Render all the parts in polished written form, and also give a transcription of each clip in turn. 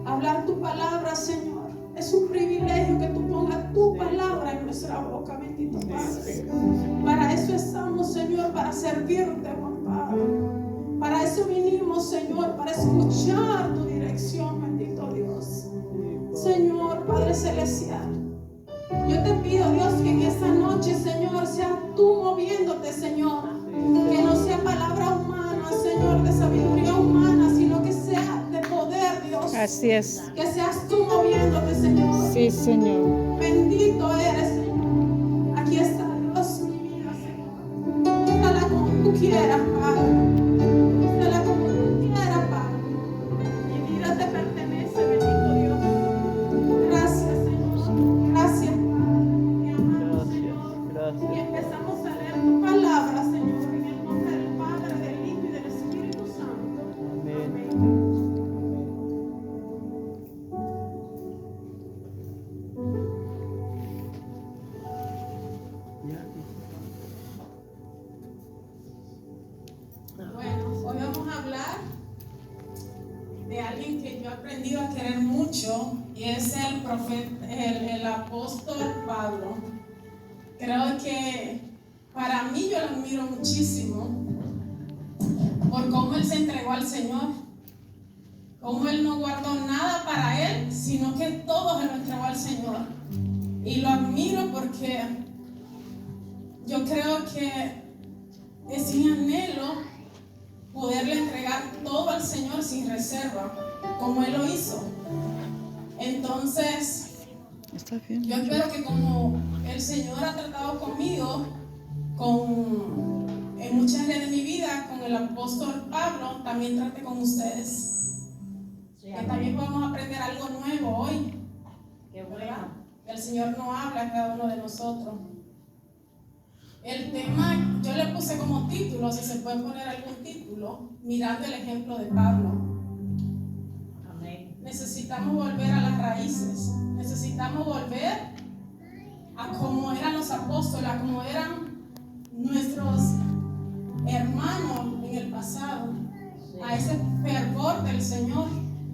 hablar tu palabra, Señor. Es un privilegio que tú pongas tu palabra en nuestra boca, bendito Padre. Para eso estamos, Señor, para servirte, Juan Padre. Para eso vinimos, Señor, para escuchar tu dirección, bendito Dios. Señor, Padre Celestial, yo te pido, Dios, que en esta noche, Señor, sea tú moviéndote, Señor. Que no sea palabra humana, Señor, de sabiduría humana, sino que sea de poder, Dios. Así es. Que seas tú moviéndote, Señor. Sí, Señor. Bendito eres, Señor. Aquí está, Dios, mi vida, Señor. Úsala como tú quieras, Padre. Úsala como tú quieras, Padre. Mi vida te pertenece, bendito Dios. Gracias, Señor. Gracias, Padre. Te amamos, Señor. Y empezamos a leer tu palabra, Señor, en el nombre del Padre, del Hijo y del Espíritu Santo. Amén. Bueno, hoy vamos a hablar de alguien que yo he aprendido a querer mucho, y es el profeta, el apóstol Pablo. Creo que para mí, yo lo admiro muchísimo por cómo él se entregó al Señor, cómo él no guardó nada para él, sino que todo se lo entregó al Señor. Y lo admiro porque yo creo que es mi anhelo poderle entregar todo al Señor sin reserva, como él lo hizo. Entonces, Está bien. yo espero que como el Señor ha tratado conmigo en muchas áreas de mi vida, con el apóstol Pablo, también trate con ustedes. Sí, que también podamos aprender algo nuevo hoy. Qué bueno. Que el Señor nos habla a cada uno de nosotros. El tema, yo le puse como título, si se puede poner algún título, mirando el ejemplo de Pablo. Amén. Necesitamos volver a las raíces. Necesitamos volver a cómo eran los apóstoles, a cómo eran nuestros hermanos en el pasado, sí. A ese fervor del Señor,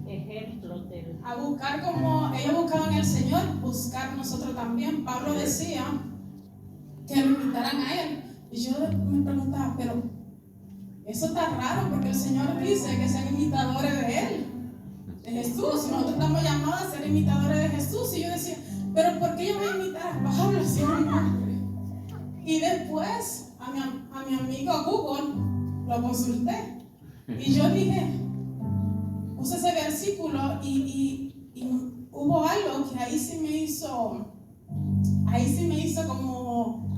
ejemplo del... a buscar como ellos buscaban el Señor, buscar nosotros también. Pablo decía que lo imitaran a él, y yo me preguntaba, pero eso está raro, porque el Señor dice que sean imitadores de él, de Jesús. Nosotros estamos llamados a ser imitadores de Jesús, y yo decía, pero ¿por qué yo voy a imitar a Pablo si es un hombre? Y después a mi amigo Google lo consulté, y yo dije, puse ese versículo, y hubo algo que ahí sí me hizo como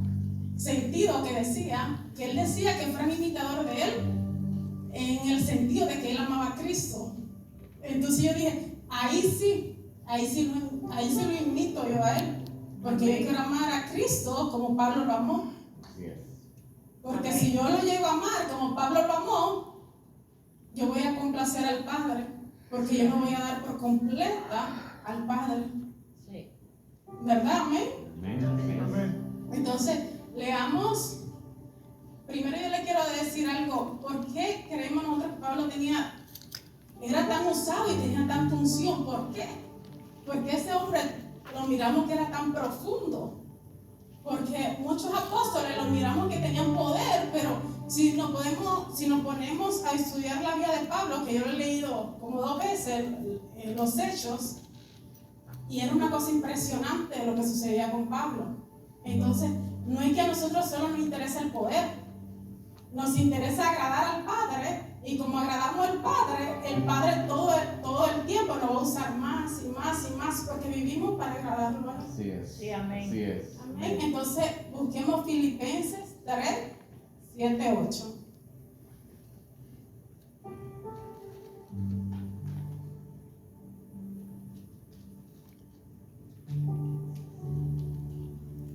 sentido, que decía, que él decía que fuera un imitador de él, en el sentido de que él amaba a Cristo. Entonces yo dije, ahí sí lo imito yo a él, porque yo quiero amar a Cristo como Pablo lo amó. Porque si yo lo llego a amar como Pablo lo amó, yo voy a complacer al Padre, porque yo me voy a dar por completa al Padre. Sí. ¿Verdad? Amén. Amén. Entonces, leamos. Primero yo le quiero decir algo. ¿Por qué creemos nosotros que Pablo era tan usado y tenía tanta unción? ¿Por qué? Porque ese hombre lo miramos que era tan profundo. Porque muchos apóstoles lo miramos que tenían poder, pero si nos ponemos a estudiar la vida de Pablo, que yo lo he leído como 2 veces, los Hechos, y era una cosa impresionante lo que sucedía con Pablo. Entonces, no es que a nosotros solo nos interesa el poder, nos interesa agradar al Padre, y como agradamos al Padre, el Padre todo el tiempo nos va a usar más y más y más, porque vivimos para agradarlo. Así es. Sí, amén. Así es. Amén. Entonces, busquemos Filipenses 3, 7, 8.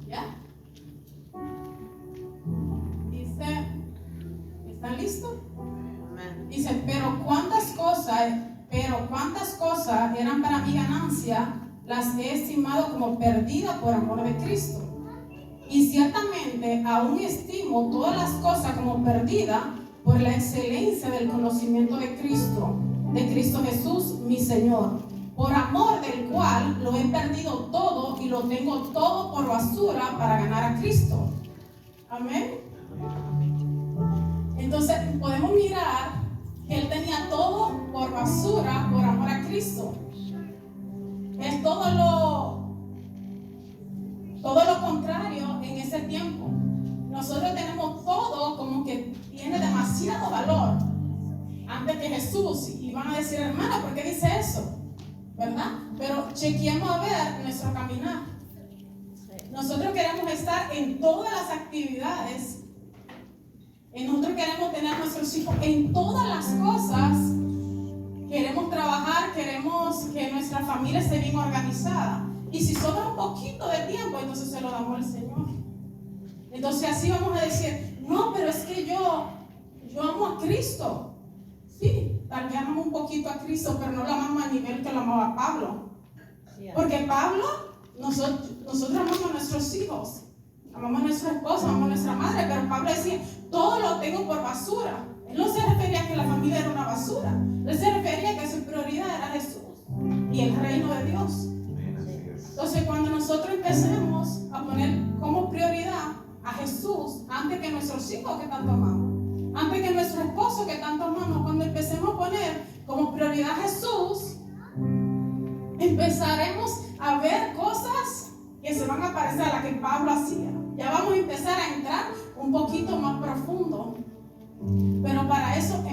¿Ya? Dice, ¿están listos? Dice, pero cuántas cosas eran para mi ganancia, las he estimado como perdidas por amor de Cristo. Y ciertamente aún estimo todas las cosas como perdidas por la excelencia del conocimiento de Cristo Jesús, mi Señor, por amor del cual lo he perdido todo y lo tengo todo por basura para ganar a Cristo. Amén. Entonces podemos mirar que él tenía todo por basura por amor a Cristo. Es todo lo contrario en ese tiempo. Nosotros tenemos todo como que tiene demasiado valor antes que Jesús. Y van a decir, hermana, ¿por qué dice eso? ¿Verdad? Pero chequeemos a ver nuestro caminar. Nosotros queremos estar en todas las actividades. Nosotros queremos tener a nuestros hijos en todas las cosas. Queremos trabajar, queremos que nuestra familia esté bien organizada. Y si sobra un poquito de tiempo, entonces se lo damos al Señor. Entonces así vamos a decir, no, pero es que yo amo a Cristo. Sí, tal vez amamos un poquito a Cristo, pero no lo amamos a nivel que lo amaba Pablo. Porque Pablo, nosotros amamos a nuestros hijos, amamos a nuestra esposa, amamos a nuestra madre, pero Pablo decía, todo lo tengo por basura. Él no se refería a que la familia era una basura, él se refería a que su prioridad era Jesús y el reino de Dios. Entonces cuando nosotros empecemos a poner como prioridad a Jesús antes que nuestros hijos que tanto amamos, antes que nuestro esposo que tanto amamos, cuando empecemos a poner como prioridad a Jesús, empezaremos a ver cosas que se van a parecer a las que Pablo hacía. Ya vamos a empezar a entrar un poquito más profundo, pero para eso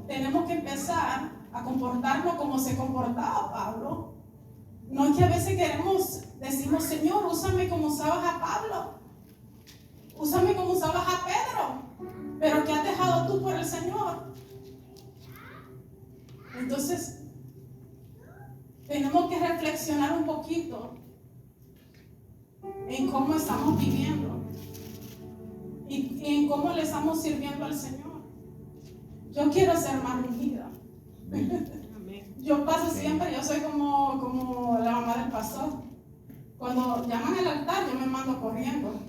tenemos que empezar a comportarnos como se comportaba Pablo. No es que a veces decimos, Señor, úsame como usabas a Pablo, úsame como usabas a Pedro, pero ¿qué has dejado tú por el Señor? Entonces tenemos que reflexionar un poquito en cómo estamos viviendo y en cómo le estamos sirviendo al Señor. Yo quiero ser más ungida. Yo paso siempre, yo soy como la mamá del pastor. Cuando llaman al altar, yo me mando corriendo.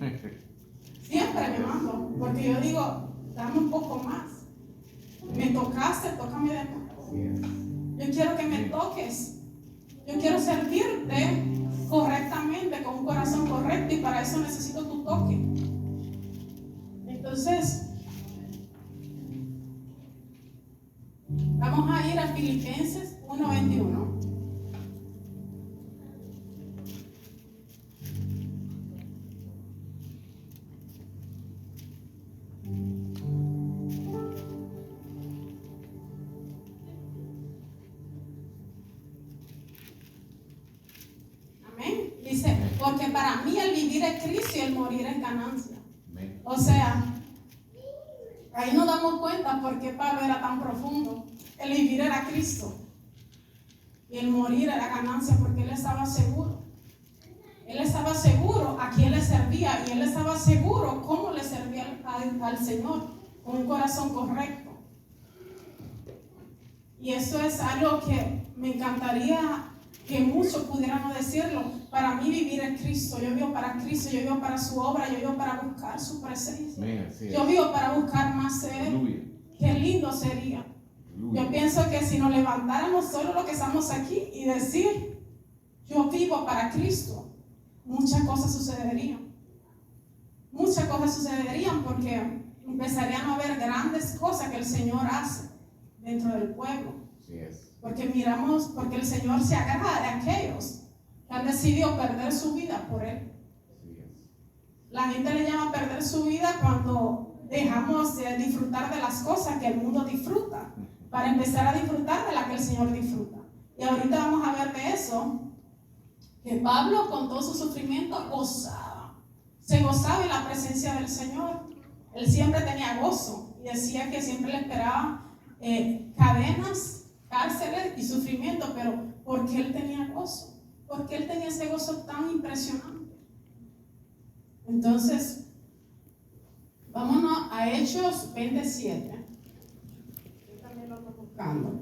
Siempre me mando, porque yo digo, dame un poco más. Me tocaste, tócame de nuevo. Yo quiero que me toques. Yo quiero servirte correctamente, con un corazón correcto, y para eso necesito tu toque. Entonces, vamos a ir a Filipenses 1:21. Amén. Dice, porque para mí el vivir es Cristo y el morir es ganancia. Amén. O sea, ahí nos damos cuenta por qué Pablo era tan profundo. El vivir era Cristo y el morir era ganancia, porque él estaba seguro. Él estaba seguro a quién le servía, y él estaba seguro cómo le servía al Señor, con un corazón correcto. Y eso es algo que me encantaría que muchos pudiéramos decirlo. Para mí vivir es Cristo. Yo vivo para Cristo, yo vivo para su obra, yo vivo para buscar su presencia. Yo vivo para buscar más de Él. Qué lindo sería. Yo pienso que si nos levantáramos solo los que estamos aquí y decir, yo vivo para Cristo, muchas cosas sucederían. Muchas cosas sucederían, porque empezarían a ver grandes cosas que el Señor hace dentro del pueblo. Porque porque el Señor se agrada de aquellos que han decidido perder su vida por Él. La gente le llama perder su vida cuando dejamos de disfrutar de las cosas que el mundo disfruta, para empezar a disfrutar de la que el Señor disfruta. Y ahorita vamos a ver de eso, que Pablo con todo su sufrimiento se gozaba en la presencia del Señor. Él siempre tenía gozo, y decía que siempre le esperaban cadenas, cárceles y sufrimiento, pero porque él tenía gozo, porque él tenía ese gozo tan impresionante. Entonces, vámonos a Hechos 27. Yo también lo estoy buscando.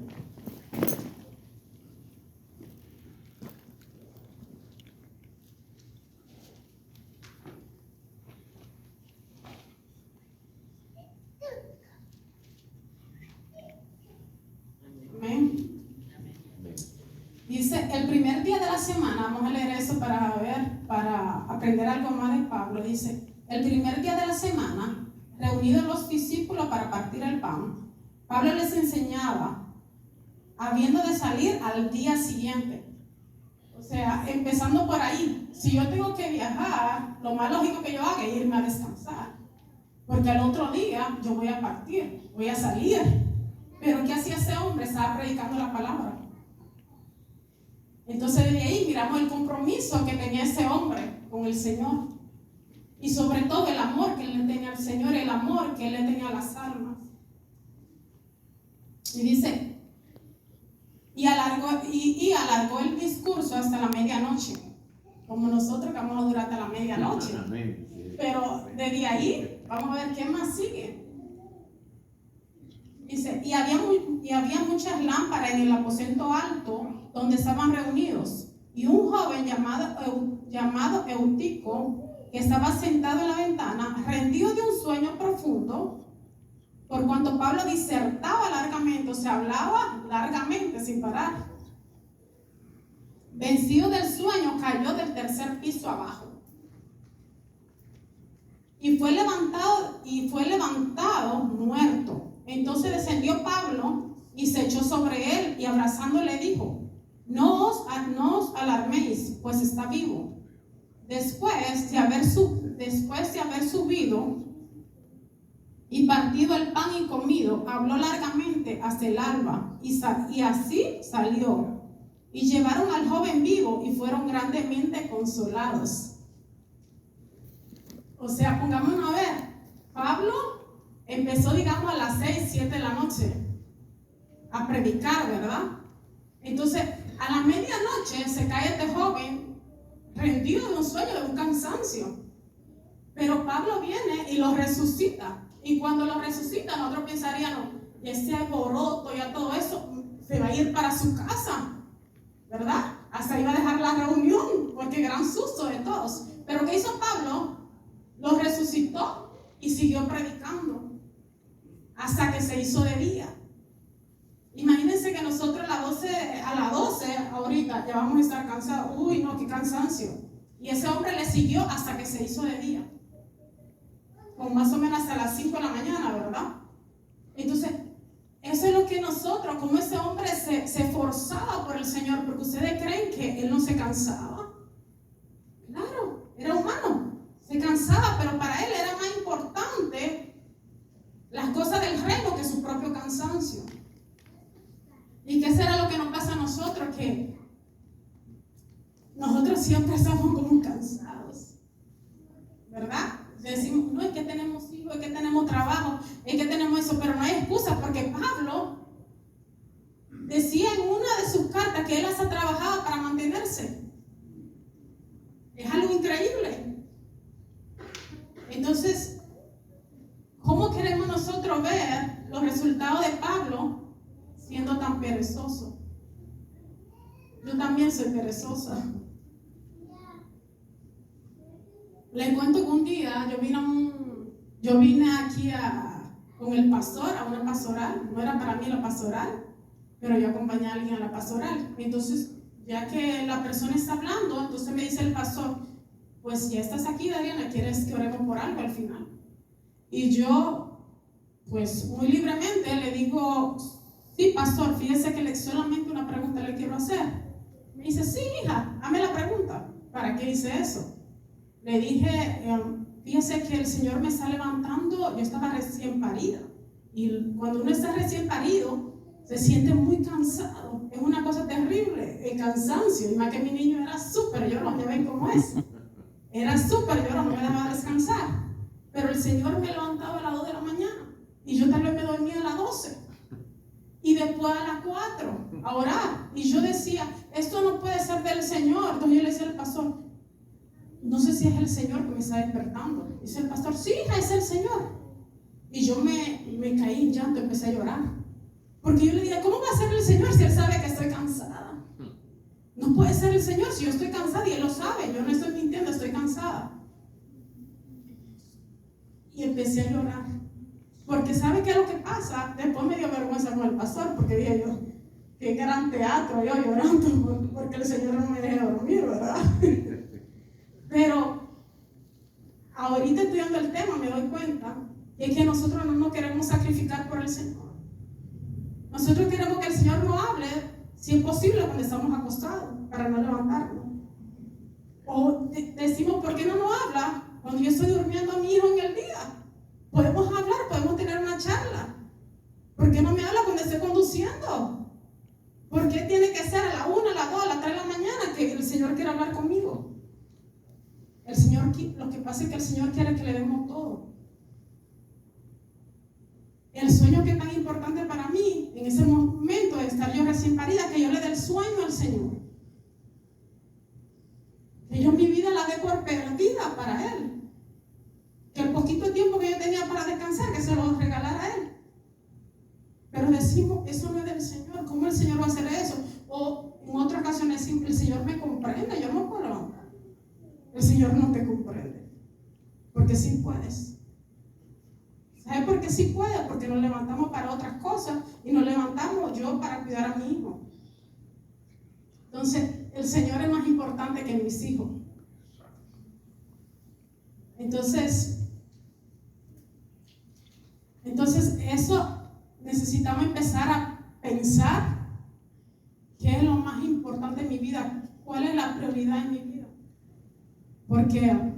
Amén. Dice, el primer día de la semana, vamos a leer eso para aprender algo más de Pablo. Dice, el primer día de la semana, reunidos los discípulos para partir el pan, Pablo les enseñaba, habiendo de salir al día siguiente. O sea, empezando por ahí, si yo tengo que viajar, lo más lógico que yo haga es irme a descansar, porque al otro día yo voy a partir, voy a salir. Pero ¿qué hacía ese hombre? Estaba predicando la palabra. Entonces desde ahí miramos el compromiso que tenía ese hombre con el Señor, y sobre todo el amor que él le tenía al Señor, el amor que él le tenía a las almas. Y dice, y alargó el discurso hasta la medianoche, como nosotros que vamos a durar hasta la medianoche. Pero desde ahí vamos a ver qué más sigue. Dice, y había muchas lámparas en el aposento alto donde estaban reunidos, y un joven llamado Eutico, que estaba sentado en la ventana, rendido de un sueño profundo, por cuanto Pablo disertaba largamente, o sea, hablaba largamente sin parar. Vencido del sueño, cayó del tercer piso abajo. Y fue levantado muerto. Entonces descendió Pablo y se echó sobre él, y abrazándole dijo, no os alarméis, pues está vivo. Después de haber subido y partido el pan y comido, habló largamente hasta el alba, y así salió. Y llevaron al joven vivo y fueron grandemente consolados. O sea, pongámonos a ver, Pablo empezó, digamos, a las 6, 7 de la noche a predicar, ¿verdad? Entonces, a la medianoche se cae este joven rendido de un sueño, de un cansancio. Pero Pablo viene y lo resucita. Y cuando lo resucita, nosotros pensaríamos, ese alboroto y a todo eso, se va a ir para su casa, ¿verdad? Hasta iba a dejar la reunión, porque gran susto de todos. Pero ¿qué hizo Pablo? Lo resucitó y siguió predicando hasta que se hizo de día. Imagínense que nosotros a las 12 ahorita ya vamos a estar cansados. Uy, no, qué cansancio. Y ese hombre le siguió hasta que se hizo de día, con más o menos hasta las 5 de la mañana, ¿verdad? Entonces, eso es lo que nosotros, como ese hombre se esforzaba por el Señor, porque ustedes creen que él no se cansaba. Claro, era humano, se cansaba, pero para él era más importante las cosas del reino que su propio cansancio. ¿Y qué será lo que nos pasa a nosotros? Que nosotros siempre estamos como cansados, ¿verdad? Decimos, no, es que tenemos hijos, es que tenemos trabajo, es que tenemos eso, pero no hay excusa, porque Pablo decía en una de sus cartas que él hasta trabajaba para mantenerse. Es algo increíble. Entonces, ¿cómo queremos nosotros ver los resultados de Pablo siendo tan perezoso? Yo también soy perezosa. Les cuento que un día yo vine aquí con el pastor a una pastoral. No era para mí la pastoral, pero yo acompañé a alguien a la pastoral. Entonces, ya que la persona está hablando, entonces me dice el pastor, pues ya estás aquí, Dariana, ¿quieres que oremos por algo al final? Y yo, pues muy libremente le digo, sí, pastor, fíjese que solamente una pregunta le quiero hacer. Me dice, sí, hija, hazme la pregunta. ¿Para qué hice eso? Le dije, fíjese que el Señor me está levantando, yo estaba recién parida. Y cuando uno está recién parido, se siente muy cansado. Es una cosa terrible, el cansancio. Y más que mi niño era súper llorón, ya ven cómo es. Era súper llorón, no me dejaba descansar. Pero el Señor me levantaba a las 2 de la mañana. Y yo tal vez me dormía a las 12. Y después a las 4 a orar. Y yo decía, esto no puede ser del Señor. Entonces yo le decía al pastor, no sé si es el Señor que me está despertando. Dice el pastor, sí, hija, es el Señor. Y yo me caí en llanto, empecé a llorar. Porque yo le dije, ¿cómo va a ser el Señor si Él sabe que estoy cansada? No puede ser el Señor si yo estoy cansada y Él lo sabe. Yo no estoy mintiendo, estoy cansada. Y empecé a llorar. Porque ¿sabe qué es lo que pasa? Después me dio vergüenza con el pastor, porque dije yo, qué gran teatro, yo llorando porque el Señor no me deja dormir, ¿verdad? Pero ahorita estudiando el tema me doy cuenta que es que nosotros no nos queremos sacrificar por el Señor. Nosotros queremos que el Señor nos hable, si es posible, cuando estamos acostados, para no levantarnos. O decimos, ¿por qué no nos habla cuando yo estoy durmiendo a mi hijo en el día? Podemos hablar, podemos tener una charla. ¿Por qué no me habla cuando estoy conduciendo? ¿Por qué tiene que ser a la 1, a las 2, a las 3 de la mañana que el Señor quiere hablar conmigo? El Señor, lo que pasa es que el Señor quiere que le demos todo. El sueño que es tan importante para mí en ese momento de estar yo recién parida, que yo le dé el sueño al Señor. Que yo mi vida la dé por perdida para Él. Que el poquito tiempo que yo tenía para descansar, que se lo regalara a Él. Pero decimos, eso no es del Señor. ¿Cómo el Señor va a hacer eso? O en otras ocasiones decimos, el Señor me comprende, yo no puedo levantar. El Señor no te comprende. Porque sí puedes. ¿Sabes por qué sí puede? Porque nos levantamos para otras cosas y nos levantamos yo para cuidar a mi hijo. Entonces, el Señor es más importante que mis hijos. Entonces eso necesitamos empezar a pensar qué es lo más importante en mi vida, cuál es la prioridad en mi vida. Porque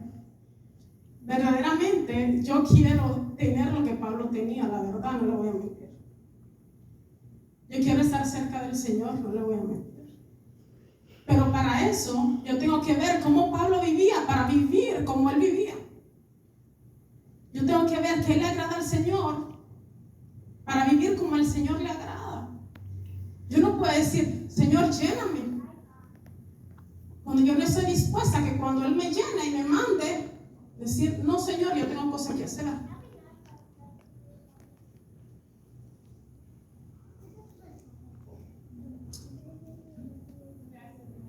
verdaderamente yo quiero tener lo que Pablo tenía, la verdad, no le voy a mentir. Yo quiero estar cerca del Señor, no le voy a mentir. Pero para eso yo tengo que ver cómo Pablo vivía, para vivir como él vivía. Yo tengo que ver qué le agrada al Señor para vivir como el Señor le agrada. Yo no puedo decir, Señor, lléname, cuando yo no estoy dispuesta a que cuando Él me llene y me mande, decir, no, Señor, yo tengo cosas que hacer.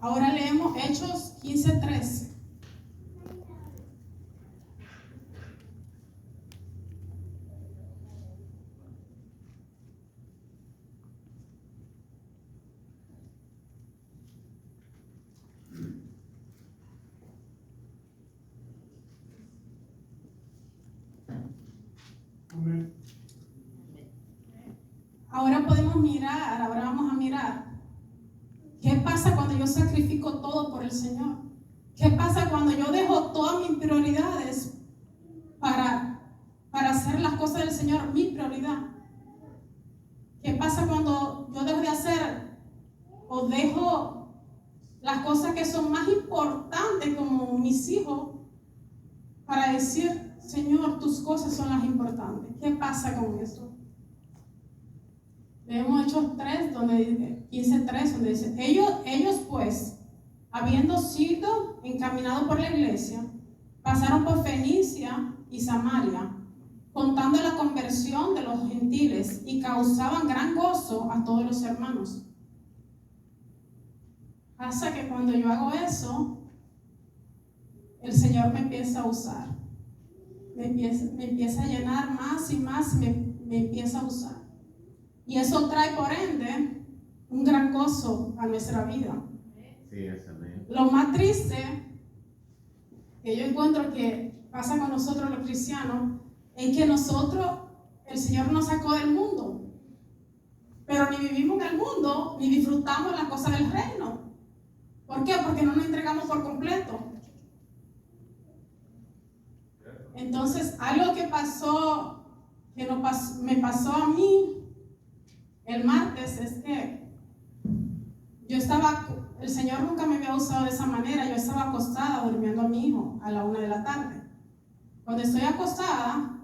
Ahora leemos Hechos 15:3. Ahora vamos a mirar qué pasa cuando yo sacrifico todo por el Señor. ¿Qué pasa cuando yo dejo todas mis prioridades para hacer las cosas del Señor mi prioridad? ¿Qué pasa cuando yo dejo de hacer o dejo las cosas que son más importantes como mis hijos para decir, Señor, tus cosas son las importantes? ¿Qué pasa con eso? Leemos Hechos 3, 15:3, donde dice, ellos pues, habiendo sido encaminados por la iglesia, pasaron por Fenicia y Samaria, contando la conversión de los gentiles, y causaban gran gozo a todos los hermanos. Hasta que cuando yo hago eso, el Señor me empieza a usar. Me empieza a llenar más y más, me empieza a usar. Y eso trae por ende un gran gozo a nuestra vida. Sí, eso mismo. Lo más triste que yo encuentro que pasa con nosotros los cristianos es que el Señor nos sacó del mundo, pero ni vivimos en el mundo, ni disfrutamos las cosas del reino. ¿Por qué? Porque no nos entregamos por completo. Entonces, algo que me pasó a mí el martes es que el Señor nunca me había usado de esa manera. Yo estaba acostada durmiendo a mi hijo a la 1 de la tarde. Cuando estoy acostada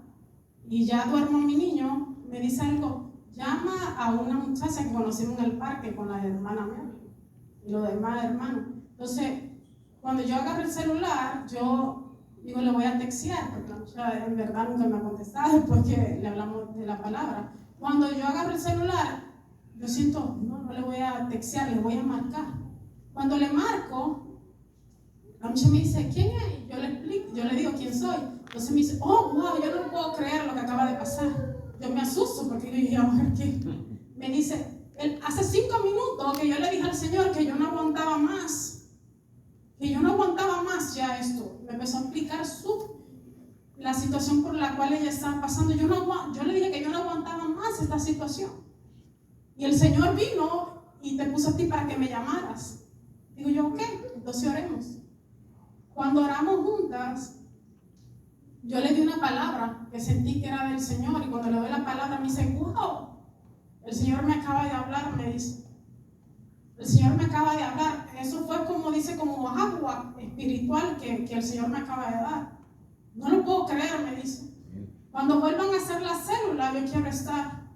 y ya duermo a mi niño, me dice algo, llama a una muchacha que conocimos en el parque con la hermana mía y los demás hermanos. Entonces, cuando yo agarro el celular, yo digo, le voy a textear, porque la muchacha en verdad nunca me ha contestado después que le hablamos de la palabra. Cuando yo agarro el celular, yo siento, no le voy a textear, le voy a marcar. Cuando le marco, la muchacha me dice, ¿quién es? Yo le explico, yo le digo quién soy. Entonces me dice, oh, wow, yo no puedo creer lo que acaba de pasar. Yo me asusto porque yo dije, a ver qué. Me dice, hace 5 minutos punto que yo le dije al Señor que yo no aguantaba más. Que yo no aguantaba más ya esto. Me empezó a explicar la situación por la cual ella estaba pasando. Yo le dije que yo no aguantaba más esta situación. Y el Señor vino y te puso a ti para que me llamaras. Digo yo, ok, entonces oremos. Cuando oramos juntas, yo le di una palabra que sentí que era del Señor. Y cuando le doy la palabra me dice, wow, el Señor me acaba de hablar, me dice. El Señor me acaba de hablar. Eso fue como dice, como agua espiritual que el Señor me acaba de dar. No lo puedo creer, me dice. Cuando vuelvan a hacer la célula, yo quiero estar.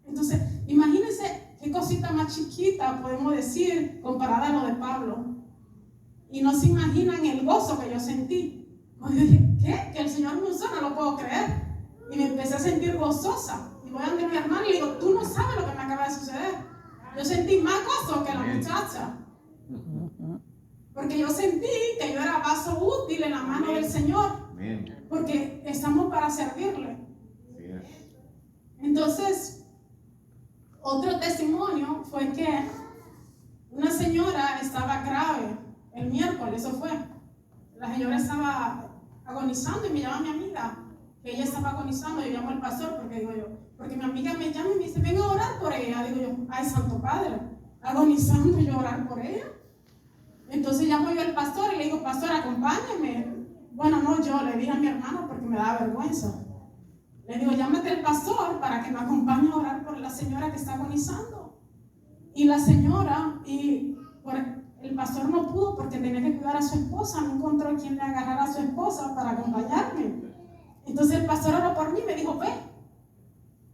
Entonces, imagínense qué cosita más chiquita podemos decir comparada a lo de Pablo. Y no se imaginan el gozo que yo sentí. Cuando yo dije, ¿qué? Que el Señor me usó, no lo puedo creer. Y me empecé a sentir gozosa. Y voy a donde mi hermano y le digo, tú no sabes lo que me acaba de suceder. Yo sentí más gozo que la muchacha. Porque yo sentí que yo era vaso útil en la mano del Señor. Porque estamos para servirle. Entonces, otro testimonio fue que una señora estaba grave el miércoles, eso fue. La señora estaba agonizando y me llama mi amiga que ella estaba agonizando. Yo llamo al pastor porque mi amiga me llama y me dice, venga a orar por ella. Digo yo, ay, Santo Padre, agonizando y yo orar por ella. Entonces llamo yo al pastor y le digo, pastor, acompáñame. Bueno, no, yo le dije a mi hermano porque me daba vergüenza. Le digo, llámate al pastor para que me acompañe a orar por la señora que está agonizando. Y la señora, el pastor no pudo porque tenía que cuidar a su esposa, no encontró quien le agarrara a su esposa para acompañarme. Entonces el pastor oró por mí y me dijo, ve.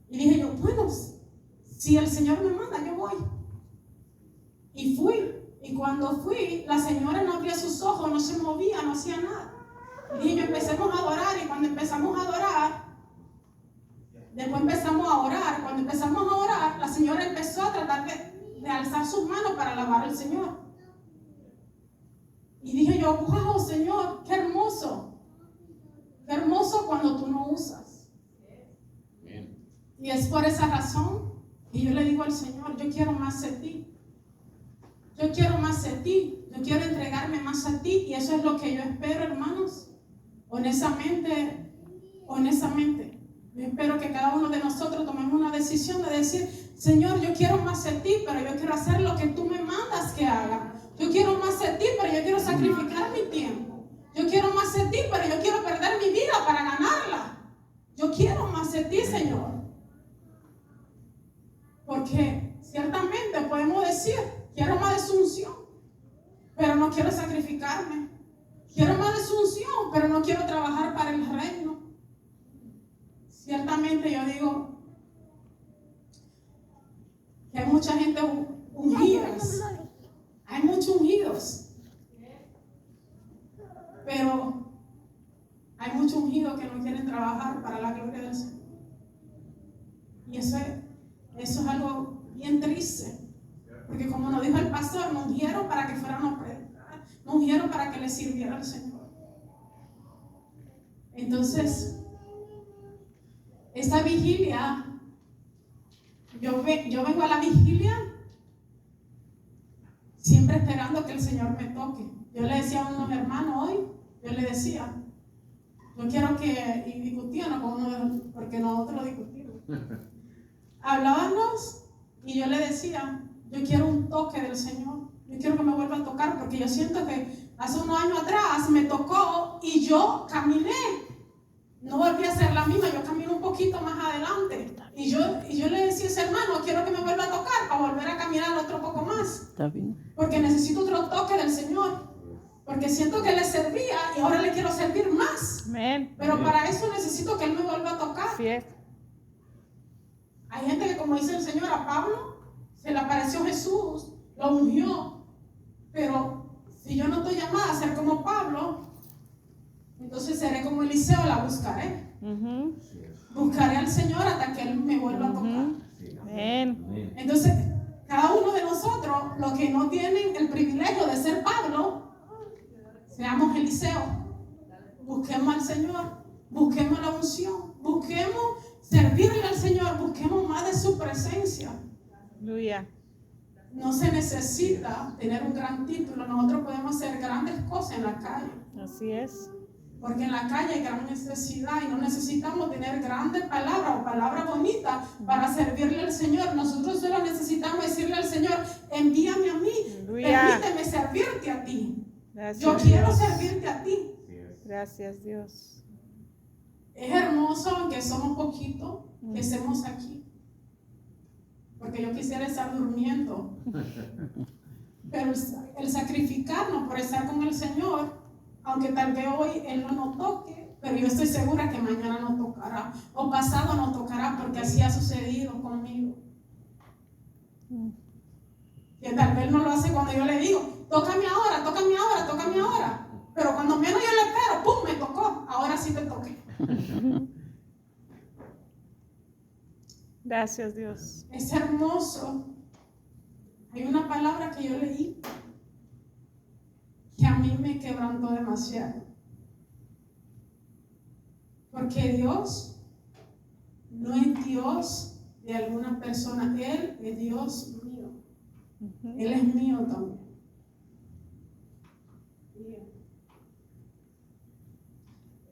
Y dije yo, bueno, si el Señor me manda, yo voy. Y fui. Y cuando fui, la señora no abría sus ojos, no se movía, no hacía nada. Y dije yo, empecemos a adorar. Y cuando empezamos a adorar, después empezamos a orar. Cuando empezamos a orar, la señora empezó a tratar de alzar sus manos para alabar al Señor. Y dije yo, wow, Señor, qué hermoso. Qué hermoso cuando tú no usas. Y es por esa razón que yo le digo al Señor, yo quiero más de ti. Yo quiero más de ti. Yo quiero entregarme más a ti. Y eso es lo que yo espero, hermanos. Honestamente, yo espero que cada uno de nosotros tomemos una decisión de decir, Señor, yo quiero más de ti, pero yo quiero hacer lo que tú me mandas que haga. Yo quiero más de ti, pero yo quiero sacrificar mi tiempo. Yo quiero más de ti, pero yo quiero perder mi vida para ganarla. Yo quiero más de ti, Señor. Porque ciertamente podemos decir, quiero más de su unción, pero no quiero sacrificarme. Quiero más de su unción, pero no quiero trabajar para el reino. Ciertamente yo digo que hay mucha gente ungida. Hay muchos ungidos. Pero hay muchos ungidos que no quieren trabajar para la gloria del Señor. Y eso es algo bien triste. Porque como nos dijo el pastor, nos ungieron para que fuéramos a predicar. Nos ungieron para que le sirviera al Señor. Entonces, esta vigilia, yo vengo a la vigilia siempre esperando que el Señor me toque. Yo le decía a unos hermanos hoy, yo le decía, yo quiero que, y discutíamos con uno, porque nosotros lo discutimos. Hablábamos y yo le decía, yo quiero un toque del Señor. Yo quiero que me vuelva a tocar porque yo siento que hace unos años atrás me tocó y yo caminé. No volví a ser la misma, yo camino un poquito más adelante. Y yo le decía a ese hermano, quiero que me vuelva a tocar para volver a caminar otro poco más. Está bien. Porque necesito otro toque del Señor. Porque siento que le servía y ahora le quiero servir más. Amén. Pero para eso necesito que Él me vuelva a tocar. Así es. Hay gente que, como dice el Señor, a Pablo se le apareció Jesús, lo ungió. Pero si yo no estoy llamada a ser como Pablo, entonces seré como Eliseo, la buscaré. Buscaré al Señor hasta que Él me vuelva a tocar. Amén. Entonces, cada uno de nosotros, los que no tienen el privilegio de ser Pablo, seamos Eliseo. Busquemos al Señor, busquemos la unción, busquemos servirle al Señor, busquemos más de su presencia. Aleluya. no se necesita tener un gran título. Nosotros podemos hacer grandes cosas en la calle. Así es. Porque en la calle hay gran necesidad y no necesitamos tener grandes palabras o palabras bonitas para servirle al Señor. Nosotros solo necesitamos decirle al Señor, envíame a mí, Aleluya. permíteme servirte a ti. Gracias, Yo quiero Dios. servirte a ti. Gracias, Dios. Es hermoso, aunque somos poquitos, que estemos aquí. Porque yo quisiera estar durmiendo. Pero el sacrificarnos por estar con el Señor, aunque tal vez hoy Él no nos toque, pero yo estoy segura que mañana nos tocará, o pasado nos tocará, porque así ha sucedido conmigo. Que tal vez no lo hace cuando yo le digo, tócame ahora, tócame ahora, tócame ahora. Pero cuando menos yo le espero, ¡pum!, me tocó. Ahora sí te toqué. Gracias, Dios. Es hermoso. Hay una palabra que yo leí que a mí me quebrantó demasiado. Porque Dios no es Dios de alguna persona. Él es Dios mío. Él es mío también.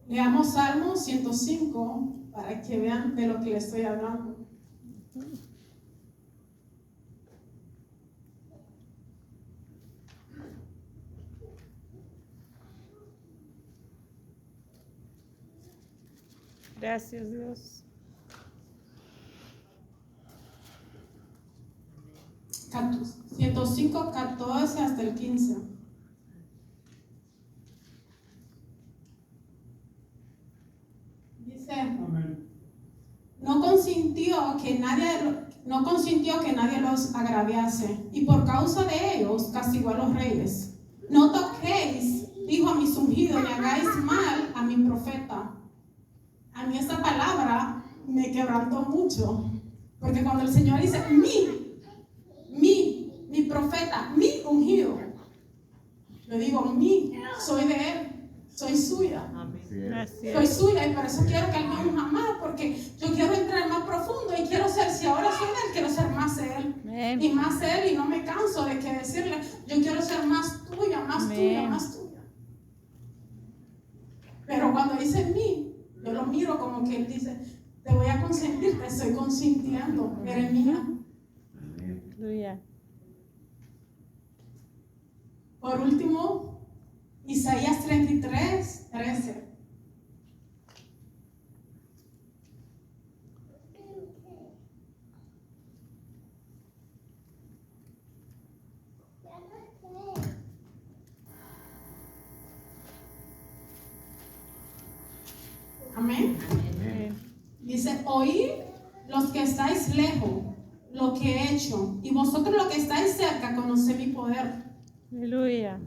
Leamos Salmo 105 para que vean de lo que les estoy hablando. Gracias, Dios. 105, 14 hasta el 15. Dice, no consintió que nadie los agraviase, y por causa de ellos castigó a los reyes. No toquéis, dijo a mis ungidos, ni hagáis mal a mi profeta. A mí esta palabra me quebrantó mucho, porque cuando el Señor dice mi profeta, mi ungido, yo digo soy de Él, soy suya. Gracias. Soy suya, y por eso quiero que Él me unja más, porque yo quiero entrar más profundo y quiero ser, si ahora soy de Él, quiero ser más de Él. Amén. Y más de Él, y no me canso de que decirle, yo quiero ser más tuya, más Amén. tuya, más tuya. Pero cuando dice mí, yo lo miro como que Él dice, te voy a consentir, te estoy consintiendo, eres mía. Aleluya. Por último, Isaías 33, 13. Amén. Amén. Dice, oíd los que estáis lejos lo que he hecho, y vosotros los que estáis cerca conoced mi poder. Aleluya.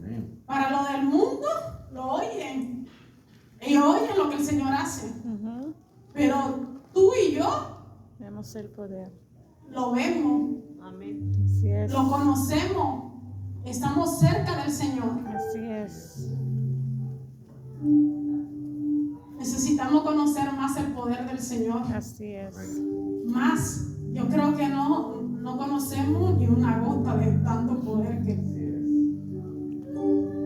Para lo del mundo, lo oyen. Ellos oyen lo que el Señor hace. Pero tú y yo Vemos el poder. lo vemos, Así es. lo conocemos, estamos cerca del Señor. Así es. Necesitamos conocer más el poder del Señor. Así es. Más. Yo creo que no conocemos ni una gota de tanto poder que.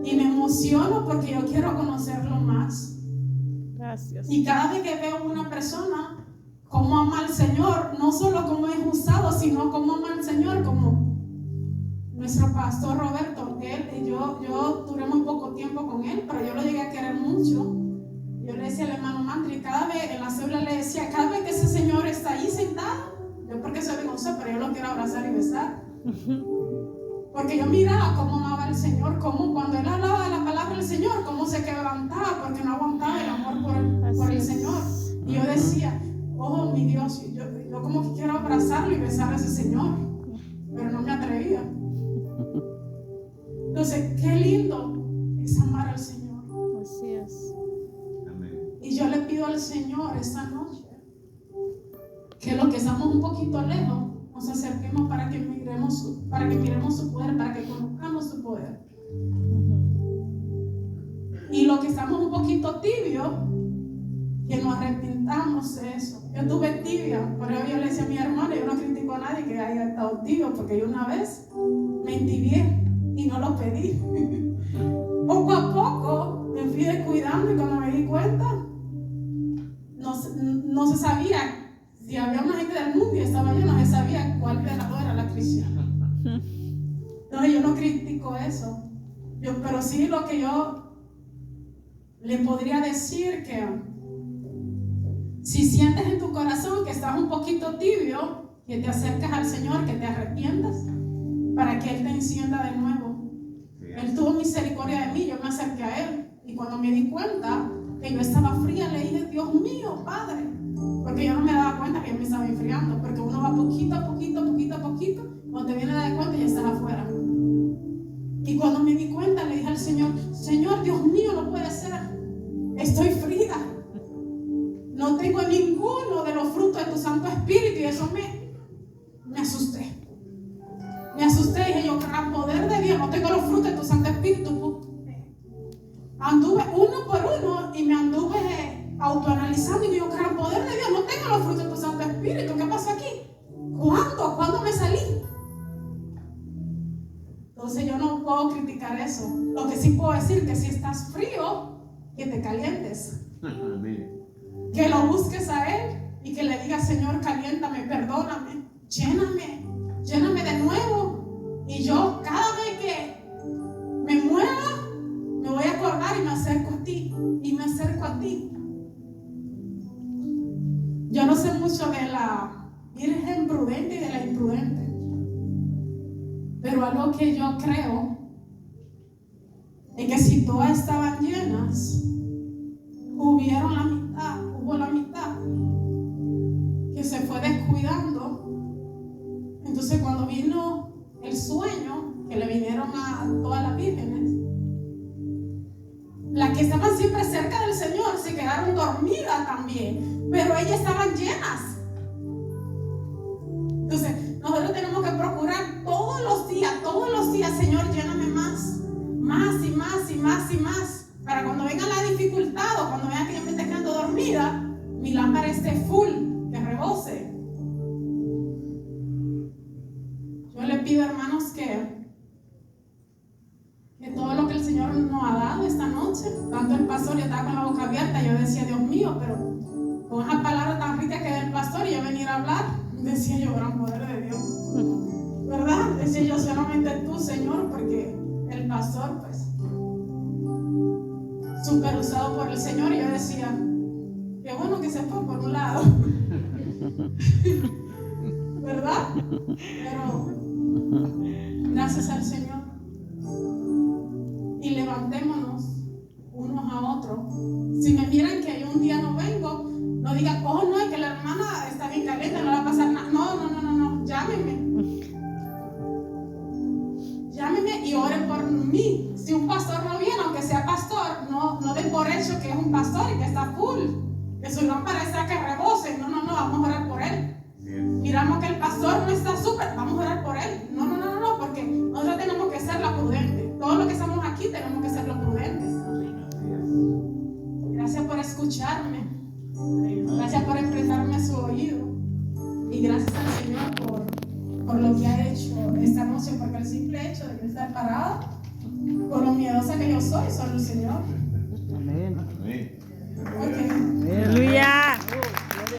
Y me emociono porque yo quiero conocerlo más. Gracias. Y cada vez que veo una persona, cómo ama al Señor, no solo cómo es usado, sino cómo ama al Señor, como nuestro pastor Roberto. Yo duré muy poco tiempo con él, pero yo lo llegué a querer mucho. Yo le decía al hermano Mantri, cada vez en la célula le decía, cada vez que ese señor está ahí sentado, yo porque soy vergonzosa, pero yo lo quiero abrazar y besar. Porque yo miraba cómo amaba al Señor, cómo cuando él hablaba de la palabra del Señor, cómo se quebrantaba, porque no aguantaba el amor por el Señor. Y yo decía, oh mi Dios, yo como que quiero abrazarlo y besar a ese Señor, pero no me atrevía. Entonces, qué lindo es amar al Señor. Así es. Y yo le pido al Señor esta noche que los que estamos un poquito lejos nos acerquemos para que miremos su poder, para que conozcamos su poder. Y los que estamos un poquito tibios, que nos arrepintamos de eso. Yo tuve tibia, por eso yo le decía a mi hermano, yo no critico a nadie que haya estado tibio, porque yo una vez me entibié y no lo pedí. Poco a poco me fui descuidando y cuando me di cuenta, no se sabía si había una gente del mundo y estaba yo, no se sabía cuál pecador era la cristiana. Entonces yo no critico eso, pero sí lo que yo le podría decir que si sientes en tu corazón que estás un poquito tibio, que te acercas al Señor, que te arrepientas, para que Él te encienda de nuevo. Él tuvo misericordia de mí, yo me acerqué a Él. Y cuando me di cuenta que yo estaba fría, le dije, Dios mío, Padre. Porque yo no me daba cuenta que yo me estaba enfriando. Porque uno va poquito a poquito, poquito a poquito. Cuando te viene a dar cuenta, ya estás afuera. Y cuando me di cuenta, le dije al Señor, Señor, Dios mío, no puede ser. Estoy fría. No tengo ninguno de los frutos de tu Santo Espíritu. Y eso me asusté. Me asusté y dije yo, gran poder de Dios, no tengo los frutos de tu Santo Espíritu. Anduve uno por uno y me anduve autoanalizando y digo, gran poder de Dios, no tengo los frutos de tu Santo Espíritu. ¿Qué pasó aquí? ¿Cuándo? ¿Cuándo me salí? Entonces yo no puedo criticar eso. Lo que sí puedo decir que si estás frío, que te calientes. Que lo busques a Él y que le digas, Señor, caliéntame, perdóname, lléname de nuevo. Y yo cada vez que me mueva, me voy a acordar y me acerco a ti. Y me acerco a ti. Yo no sé mucho de la virgen prudente y de la imprudente. Pero algo que yo creo es que si todas estaban llenas, hubo la mitad que se fue descuidando. Entonces cuando vino el sueño, que le vinieron a todas las vírgenes, las que estaban siempre cerca del Señor se quedaron dormidas también, pero ellas estaban llenas. Entonces nosotros tenemos que procurar todos los días, Señor, lléname más y más y más y más, para cuando venga la dificultad o cuando vea que yo me esté quedando dormida, mi lámpara esté full, que rebose. Yo le pido, hermanos, que todo lo que el Señor nos ha dado esta noche, tanto el pastor, yo estaba con la boca abierta, yo decía, Dios mío, pero con esa palabra tan rica que da el pastor y yo venir a hablar, decía yo, gran poder de Dios, ¿verdad? Decía yo, solamente tú, Señor, porque el pastor, pues, súper usado por el Señor, y yo decía, qué bueno que se fue por un lado, ¿verdad? Pero gracias al Señor. Y levantémonos unos a otros. Si me miran que yo un día no vengo, no digan, oh no, es que la hermana está bien caliente, no le va a pasar nada. No, llámenme y oren por mí. Si un pastor no viene, aunque sea pastor, no den por hecho que es un pastor y que está full, que su lámpara está que rebose. No, vamos a orar por él. Miramos que el pastor no está súper, vamos a orar por él. No, porque nosotros tenemos que ser la prudente. Todos los que estamos aquí tenemos que ser los prudentes. Gracias por escucharme. Gracias por prestarme a su oído. Y gracias al Señor por lo que ha hecho esta noche, porque el simple hecho de yo estar parada, por lo miedosa que yo soy, solo el Señor. Amén. Okay. Aleluya.